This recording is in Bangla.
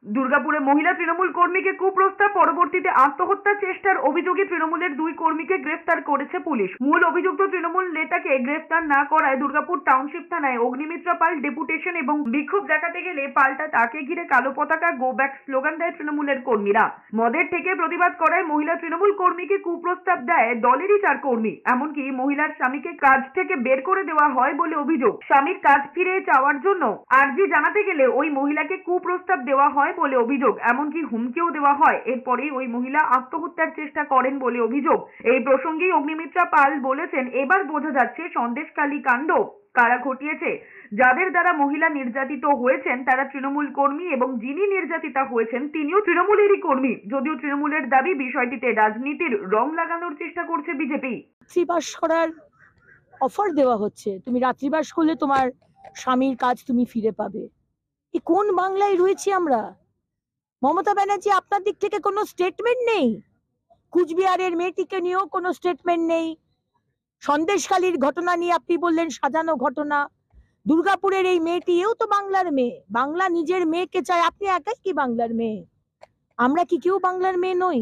দুর্গাপুরে মহিলা তৃণমূল কর্মীকে কুপ্রস্তাব, পরবর্তীতে আত্মহত্যার চেষ্টার অভিযোগে তৃণমূলের 2 কর্মীকে গ্রেফতার করেছে পুলিশ। মূল অভিযুক্ত তৃণমূল নেতাকে গ্রেফতার না করায় দুর্গাপুর টাউনশিপ থানায় অগ্নিমিত্রা পাল ডেপুটেশন এবং বিক্ষোভ দেখাতে গেলে পাল্টা তাকে ঘিরে কালো পতাকা গো ব্যাক স্লোগান দেয় তৃণমূলের কর্মীরা। মদের থেকে প্রতিবাদ করায় মহিলা তৃণমূল কর্মীকে কুপ্রস্তাব দেয় দলেরই 4 কর্মী। এমনকি মহিলার স্বামীকে কাজ থেকে বের করে দেওয়া হয় বলে অভিযোগ। স্বামীর কাজ ফিরে চাওয়ার জন্য আর্জি জানাতে গেলে ওই মহিলাকে কুপ্রস্তাব দেওয়া হয় বলে অভিযোগ, এমনকি হুমকিও দেওয়া হয়। এরপরেই ওই মহিলা আত্মহত্যার চেষ্টা করেন বলে অভিযোগ। এই প্রসঙ্গে অগ্নিমিত্রা পাল বলেছেন, এবার বোঝা যাচ্ছে সন্দেশখালী কাণ্ড কারা ঘটিয়েছে। যাদের দ্বারা মহিলা নির্যাতিত হয়েছেন তারা তৃণমূল কর্মী এবং যিনি নির্যাতিতা হয়েছেন তিনিও তৃণমূলেরই কর্মী। যদিও তৃণমূলের দাবি বিষয়টিতে রাজনীতির রং লাগানোর চেষ্টা করছে বিজেপি। রাত্রিবাস করার অফার দেওয়া হচ্ছে, তুমি রাত্রিবাস করলে তোমার স্বামীর কাজ তুমি ফিরে পাবে। এই কোন বাংলায় রয়েছি আমরা? মমতা ব্যানার্জি, আপনার দিক থেকে কোনো স্টেটমেন্ট নেই? কুচবিহারের মেয়েটিকে নিয়েও কোনো স্টেটমেন্ট নেই। সন্দেশখালীর ঘটনা নিয়ে আপনি বললেন সাজানো ঘটনা। দুর্গাপুরের এই মেয়েটি, এও তো বাংলার মেয়ে। বাংলা নিজের মেয়েকে চায়, আপনি একাই কি বাংলার মেয়ে? আমরা কি কেউ বাংলার মেয়ে নই?